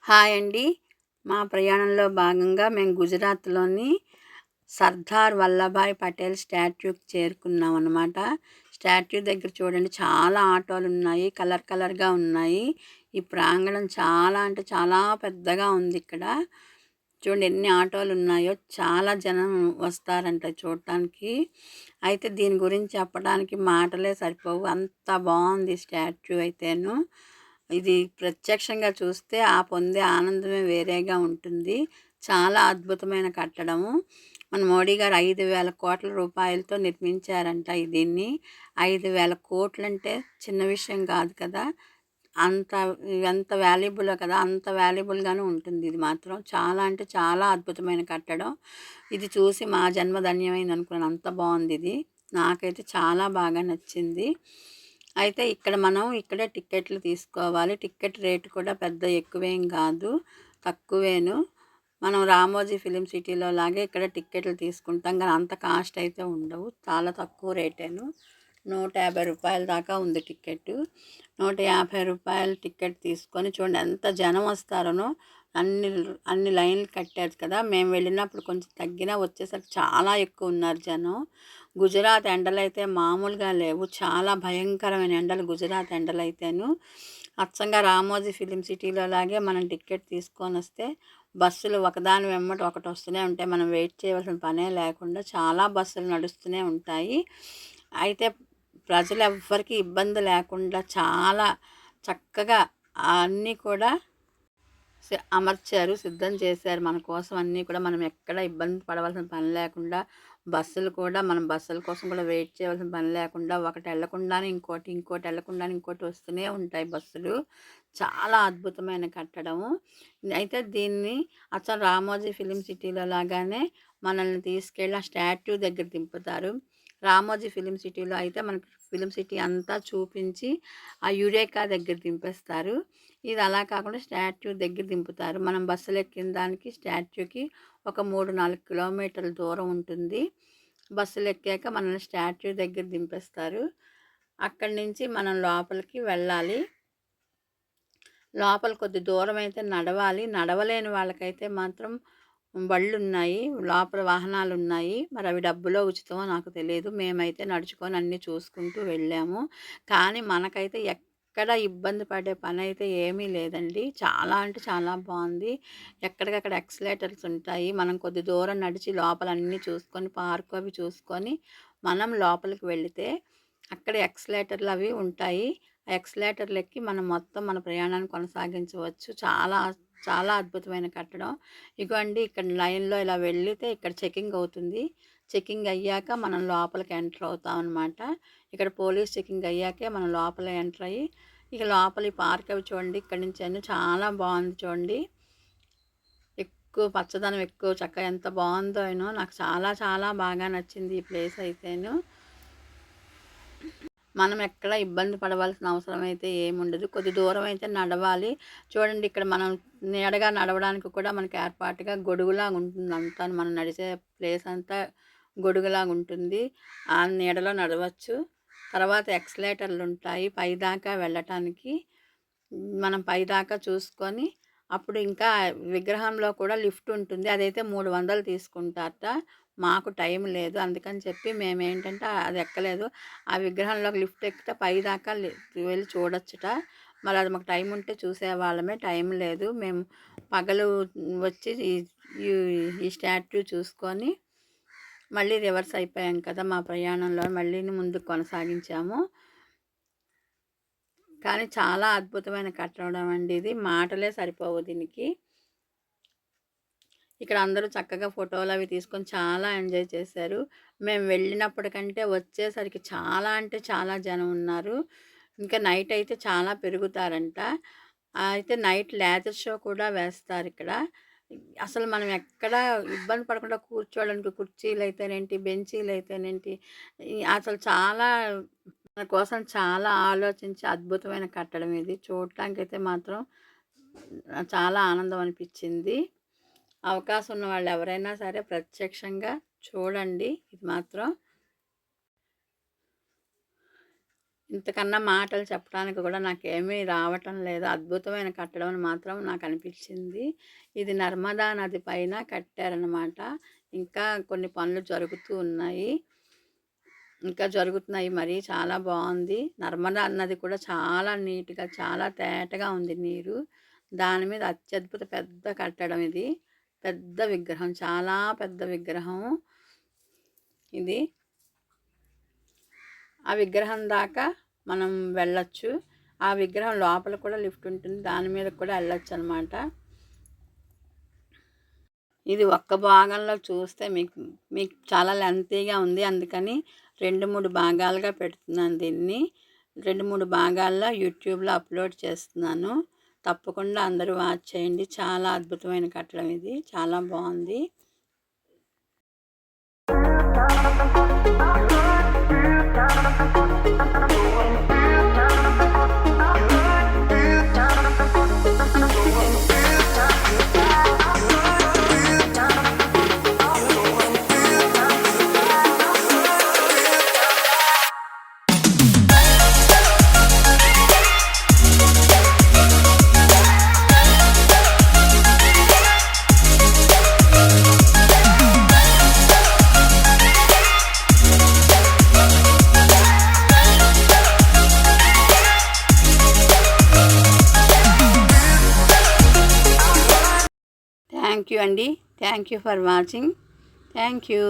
Hi అండి. మా ప్రయాణంలో భాగంగా మేము గుజరాత్‌లోని సర్దార్ వల్లభాయ్ పటేల్ స్టాట్యూకి చేరుకున్నామనమాట. స్టాట్యూ దగ్గర చూడండి చాలా ఆటోలున్నాయి. కలర్ కలర్‌గా ఉన్నాయి. ఈ ప్రాంగణం చాలా అంటే చాలా పెద్దగా ఉందిక్కడ. చూడండి ఎన్ని ఆటోలున్నాయో. చాలా జనం వస్తారంట చూడటానికి. అయితే దీని గురించి చెప్పడానికి మాటలే సరిపోవు. అంత బావుంది స్టాట్యూ అయితేను. ఇది ప్రత్యక్షంగా చూస్తే ఆ పొందే ఆనందమే వేరేగా ఉంటుంది. చాలా అద్భుతమైన కట్టడము. మన మోడీ గారు 5,000 కోట్ల రూపాయలతో నిర్మించారంట దీన్ని. 5,000 కోట్లంటే చిన్న విషయం కాదు కదా! అంత ఎంత వాల్యుబులో కదా! అంత వాల్యుబుల్‌గానే ఉంటుంది ఇది మాత్రం. చాలా అంటే చాలా అద్భుతమైన కట్టడం. ఇది చూసి మా జన్మ ధన్యమైంది అనుకున్నాను. అంత బావుందిది. నాకైతే చాలా బాగా నచ్చింది. అయితే ఇక్కడ మనం ఇక్కడే టిక్కెట్లు తీసుకోవాలి. టిక్కెట్ రేట్ కూడా పెద్ద ఎక్కువేం కాదు. తక్కువేను. మనం రామోజీ ఫిలిం సిటీలో లాగే ఇక్కడ టిక్కెట్లు తీసుకుంటాం. కానీ అంత కాస్ట్ అయితే ఉండవు. చాలా తక్కువ రేటేను. రూ. 150 దాకా ఉంది టిక్కెట్టు. రూ. 150 టిక్కెట్ తీసుకొని చూడండి ఎంత జనం వస్తారనో. అన్ని అన్ని లైన్లు కట్టారు కదా! మేము వెళ్ళినప్పుడు కొంచెం తగ్గినా వచ్చేసరికి చాలా ఎక్కువ ఉన్నారు జనం. గుజరాత్ ఎండలైతే మామూలుగా లేవు. చాలా భయంకరమైన ఎండలు గుజరాత్ ఎండలైతేను. అచ్చంగా రామోజీ ఫిలిం సిటీలో లాగే మనం టిక్కెట్ తీసుకొని వస్తే బస్సులు ఒకదాని వెంబడి ఒకటి వస్తూనే ఉంటాయి. మనం వెయిట్ చేయవలసిన పనే లేకుండా చాలా బస్సులు నడుస్తూనే ఉంటాయి. అయితే ప్రజలు ఎవ్వరికీ ఇబ్బంది లేకుండా చాలా చక్కగా అన్నీ కూడా అమర్చారు, సిద్ధం చేశారు మన కోసం అన్నీ కూడా. మనం ఎక్కడ ఇబ్బంది పడవలసిన పని లేకుండా, బస్సులు కూడా మనం బస్సుల కోసం కూడా వెయిట్ చేయవలసిన పని లేకుండా, ఒకటి వెళ్ళకుండానే ఇంకోటి, ఇంకోటి వెళ్ళకుండానే ఇంకోటి వస్తూనే ఉంటాయి బస్సులు. చాలా అద్భుతమైన కట్టడము. అయితే దీన్ని అచ్చం రామోజీ ఫిలిం సిటీలో లాగానే మనల్ని తీసుకెళ్ళి ఆ స్టాట్యూ దగ్గర దింపుతారు. రామోజీ ఫిలిం సిటీలో అయితే మనకి ఫిలిం సిటీ అంతా చూపించి ఆ యురేకా దగ్గర దింపేస్తారు. ఇది అలా కాకుండా స్టాట్యూ దగ్గర దింపుతారు. మనం బస్సులు ఎక్కిన దానికి స్టాట్యూకి ఒక 3, 4 కిలోమీటర్ల దూరం ఉంటుంది. బస్సులు ఎక్కాక మనల్ని స్టాట్యూ దగ్గర దింపేస్తారు. అక్కడి నుంచి మనం లోపలికి వెళ్ళాలి. లోపల కొద్ది దూరం అయితే నడవాలి. నడవలేని వాళ్ళకైతే మాత్రం బళ్ళున్నాయి. లోపల వాహనాలున్నాయి. మరి అవి డబ్బులో ఉచితమో నాకు తెలీదు. మేమైతే నడుచుకొని అన్నీ చూసుకుంటూ వెళ్ళాము. కానీ మనకైతే ఎక్కడ ఇబ్బంది పడే పనైతే ఏమీ లేదండి. చాలా అంటే చాలా బావుంది. ఎక్కడికక్కడ ఎక్సలేటర్స్ ఉంటాయి. మనం కొద్ది దూరం నడిచి లోపల అన్నీ చూసుకొని, పార్క్ అవి చూసుకొని మనం లోపలికి వెళితే అక్కడ ఎక్సలేటర్లు అవి ఉంటాయి. ఆ ఎక్సలేటర్లు ఎక్కి మనం మొత్తం మన ప్రయాణాన్ని కొనసాగించవచ్చు. చాలా చాలా అద్భుతమైన కట్టడం. ఇగోండి ఇక్కడ లైన్‌లో ఇలా వెళ్ళితే ఇక్కడ చెకింగ్ అవుతుంది. చెకింగ్ అయ్యాక మనం లోపలికి ఎంటర్ అవుతామనమాట. ఇక్కడ పోలీస్ చెకింగ్ అయ్యాకే మనం లోపల ఎంటర్ అయ్యి, ఇక లోపల ఈ పార్క్ అవి చూడండి. ఇక్కడి నుంచి అన్నీ చాలా బాగుంది చూడండి. ఎక్కువ పచ్చదనం ఎక్కువ చక్కగా ఎంత బాగుందో నాకు చాలా చాలా బాగా నచ్చింది ఈ ప్లేస్ అయితేను. మనం ఎక్కడ ఇబ్బంది పడవలసిన అవసరం అయితే ఏముండదు. కొద్ది దూరం అయితే నడవాలి. చూడండి ఇక్కడ మనం నీడగా నడవడానికి కూడా మనకి ఏర్పాటుగా గొడుగులాగా ఉంటుంది అంతా. మనం నడిచే ప్లేస్ అంతా గొడుగులాగా ఉంటుంది. ఆ నీడలో నడవచ్చు. తర్వాత ఎక్సలేటర్లు ఉంటాయి పైదాకా వెళ్ళటానికి. మనం పైదాకా చూసుకొని అప్పుడు ఇంకా విగ్రహంలో కూడా లిఫ్ట్ ఉంటుంది. అదైతే 300 తీసుకుంటారట. మాకు టైం లేదు. అందుకని చెప్పి మేమేంటంటే అది ఎక్కలేదు. ఆ విగ్రహంలోకి లిఫ్ట్ ఎక్కితే పైదాకా వెళ్ళి చూడొచ్చుట. మరి అది మాకు టైం ఉంటే చూసేవాళ్ళమే. టైం లేదు. మేము పగలు వచ్చి ఈ ఈ స్టాట్యూ చూసుకొని మళ్ళీ రివర్స్ అయిపోయాం కదా! మా ప్రయాణంలో మళ్ళీ ముందుకు కొనసాగించాము. కానీ చాలా అద్భుతమైన కట్టడం అండి ఇది. మాటలే సరిపోవు దీనికి. ఇక్కడ అందరూ చక్కగా ఫోటోలు అవి తీసుకొని చాలా ఎంజాయ్ చేశారు. మేము వెళ్ళినప్పటికంటే వచ్చేసరికి చాలా అంటే చాలా జనం ఉన్నారు. ఇంకా నైట్ అయితే చాలా పెరుగుతారంట. అయితే నైట్ లేజర్ షో కూడా వేస్తారిక్కడ. అసలు మనం ఎక్కడ ఇబ్బంది పడకుండా కూర్చోవడానికి కుర్చీలైతేనేంటి, బెంచీలైతేనేంటి, అసలు చాలా మన కోసం చాలా ఆలోచించి అద్భుతమైన కట్టడం ఇది. చూడటానికైతే మాత్రం చాలా ఆనందం అనిపించింది. అవకాశం ఉన్న వాళ్ళు ఎవరైనా సరే ప్రత్యక్షంగా చూడండి ఇది మాత్రం. ఇంతకన్నా మాటలు చెప్పడానికి కూడా నాకేమీ రావటం లేదు. అద్భుతమైన కట్టడం అని మాత్రం నాకు అనిపించింది. ఇది నర్మదా నది పైన కట్టారనమాట. ఇంకా కొన్ని పనులు జరుగుతూ ఉన్నాయి. ఇంకా జరుగుతున్నాయి మరి. చాలా బాగుంది. నర్మదా నది కూడా చాలా నీట్‌గా, చాలా తేటగా ఉంది నీరు. దాని మీద అత్యద్భుత పెద్ద కట్టడం ఇది. పెద్ద విగ్రహం, చాలా పెద్ద విగ్రహం ఇది. ఆ విగ్రహం దాకా మనం వెళ్ళొచ్చు. ఆ విగ్రహం లోపల కూడా లిఫ్ట్ ఉంటుంది. దాని మీద కూడా వెళ్ళొచ్చు అనమాట. ఇది ఒక్క భాగంలో చూస్తే మీకు చాలా లెంతీగా ఉంది. అందుకని 2, 3 భాగాలుగా పెడుతున్నాను దీన్ని. 2, 3 భాగాల్లో యూట్యూబ్లో అప్లోడ్ చేస్తున్నాను. తప్పకుండా అందరూ వాచ్ చేయండి. చాలా అద్భుతమైన కట్టడం ఇది. చాలా బాగుంది. థ్యాంక్ యూ అండి. Thank you for watching. Thank you.